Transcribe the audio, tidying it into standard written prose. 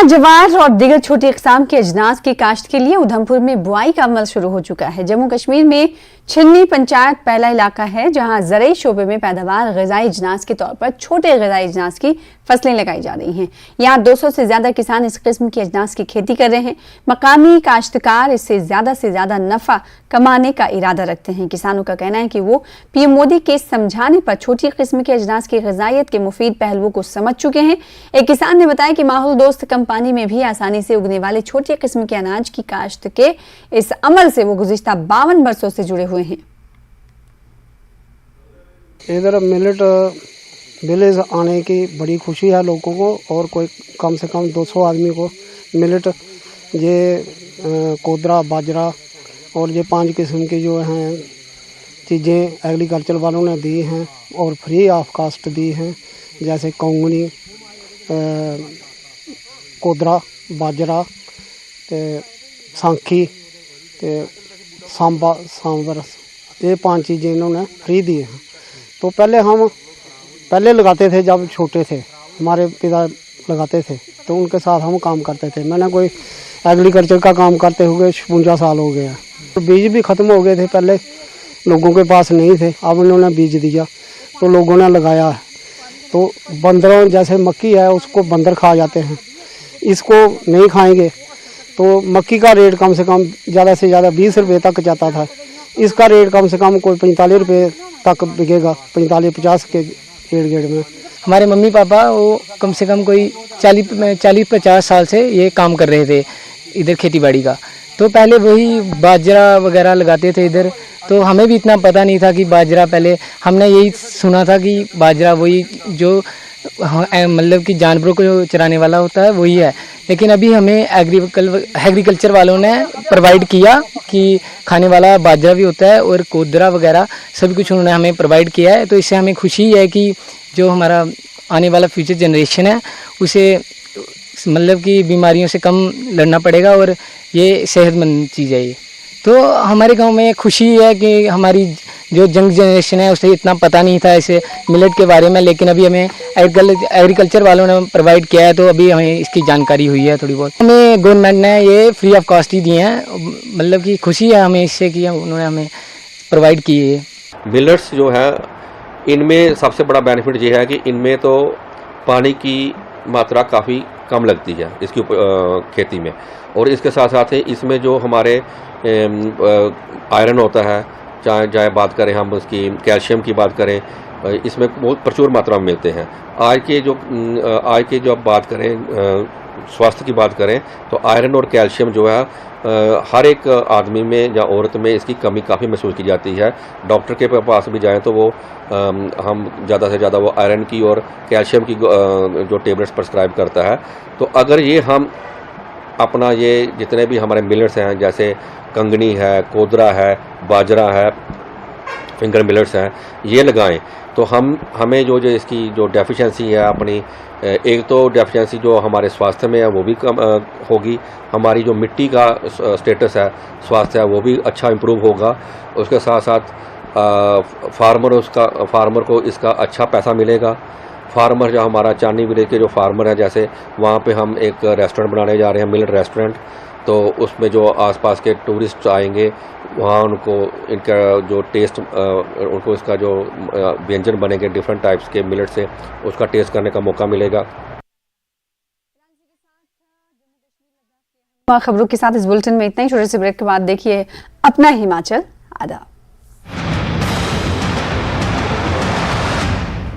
जवार और दीगर छोटी इकसाम के अजनास की काश्त के लिए उधमपुर में बुआई का अमल शुरू हो चुका है। जम्मू कश्मीर में छिन्नी पंचायत पहला इलाका है जहां ज़रई शोबे में पैदावार ग़िज़ाई अजनास के तौर पर छोटे ग़िज़ाई अजनास की फसलें लगाई जा रही हैं। यहाँ 200 से ज़्यादा किसान इस किस्म की अजनास की खेती कर रहे हैं। मकामी काश्तकार इससे ज़्यादा नफ़ा कमाने का इरादा रखते हैं। किसानों का कहना है कि वो पीएम मोदी के समझाने पर छोटी किस्म के अजनास की ग़िज़ाइयत के मुफीद पहलुओं को समझ चुके हैं। एक किसान ने बताया कि माहौल दोस्त कंपनी में भी आसानी से उगने वाले छोटे किस्म के अनाज की काश्त के इस अमल से वो गुज़िश्ता 52 बरसों से जुड़े हुए हैं। इधर मिलेट विलेज आने की बड़ी खुशी है लोगों को, और कोई कम से कम 200 आदमी को मिलेट ये कोदरा बाजरा और ये 5 किस्म की जो हैं चीज़ें एग्रीकल्चर वालों ने दी हैं और फ्री ऑफ कास्ट दी हैं, जैसे कोंगनी कोदरा बाजरा सांखी सांबा सांबर, ये 5 चीज़ें इन्होंने फ्री दी हैं। तो पहले लगाते थे, जब छोटे थे हमारे पिता लगाते थे तो उनके साथ हम काम करते थे। मैंने कोई एग्रीकल्चर का काम करते हुए 56 साल हो गया। तो बीज भी ख़त्म हो गए थे, पहले लोगों के पास नहीं थे, अब उन्होंने बीज दिया तो लोगों ने लगाया है। तो बंदरों जैसे मक्की है उसको बंदर खा जाते हैं, इसको नहीं खाएंगे तो मक्की का रेट कम से कम ज़्यादा से ज़्यादा 20 रुपये तक जाता था, इसका रेट कम से कम कोई 45 रुपये तक बिकेगा, 45-50 के गेड़ में। हमारे मम्मी पापा वो कम से कम कोई 40-50 साल से ये काम कर रहे थे इधर खेती बाड़ी का। तो पहले वही बाजरा वगैरह लगाते थे इधर, तो हमें भी इतना पता नहीं था कि बाजरा, पहले हमने यही सुना था कि बाजरा वही जो मतलब कि जानवरों को चराने वाला होता है वही है। लेकिन अभी हमें एग्रीकल्चर वालों ने प्रोवाइड किया कि खाने वाला बाजरा भी होता है और कोदरा वगैरह सभी कुछ उन्होंने हमें प्रोवाइड किया है। तो इससे हमें खुशी है कि जो हमारा आने वाला फ्यूचर जनरेशन है उसे मतलब कि बीमारियों से कम लड़ना पड़ेगा और ये सेहतमंद चीज़ है ये। तो हमारे गांव में खुशी है कि हमारी जो यंग जनरेशन है उसे इतना पता नहीं था ऐसे मिलेट के बारे में, लेकिन अभी हमें एग्रीकल्चर वालों ने प्रोवाइड किया है तो अभी हमें इसकी जानकारी हुई है थोड़ी बहुत। हमें गवर्नमेंट ने ये फ्री ऑफ कॉस्ट ही दिए हैं, मतलब कि खुशी है हमें इससे कि उन्होंने हमें प्रोवाइड की है। मिलेट्स जो है इनमें सबसे बड़ा बेनिफिट ये है कि इनमें तो पानी की मात्रा काफ़ी कम लगती है इसकी खेती में, और इसके साथ साथ ही इसमें जो हमारे आयरन होता है, चाहे बात करें हम उसकी कैल्शियम की बात करें, इसमें बहुत प्रचुर मात्रा में मिलते हैं। आज के जो बात करें स्वास्थ्य की बात करें तो आयरन और कैल्शियम जो है हर एक आदमी में या औरत में इसकी कमी काफ़ी महसूस की जाती है। डॉक्टर के पास भी जाएं तो वो हम ज़्यादा से ज़्यादा वो आयरन की और कैल्शियम की जो टेबलेट्स प्रिस्क्राइब करता है। तो अगर ये हम अपना ये जितने भी हमारे मिलेट्स हैं, जैसे कंगनी है, कोदरा है, बाजरा है, फिंगर मिलेट्स हैं, ये लगाएं तो हमें जो इसकी जो डेफिशिएंसी है अपनी, एक तो डेफिशिएंसी जो हमारे स्वास्थ्य में है वो भी कम होगी, हमारी जो मिट्टी का स्टेटस है, स्वास्थ्य है, वो भी अच्छा इम्प्रूव होगा। उसके साथ साथ फार्मर को इसका अच्छा पैसा मिलेगा। फार्मर जो हमारा चांदनी विलेज के जो फार्मर है, जैसे वहाँ पे हम एक रेस्टोरेंट बनाने जा रहे हैं, मिलेट रेस्टोरेंट, तो उसमें जो आसपास के टूरिस्ट आएंगे वहाँ उनको इनका जो टेस्ट उनको इसका जो व्यंजन बनेंगे डिफरेंट टाइप्स के मिलेट से, उसका टेस्ट करने का मौका मिलेगा। खबरों के साथ इस बुलेटिन में इतना ही। छोटे से ब्रेक के बाद देखिए अपना हिमाचल। आदाब।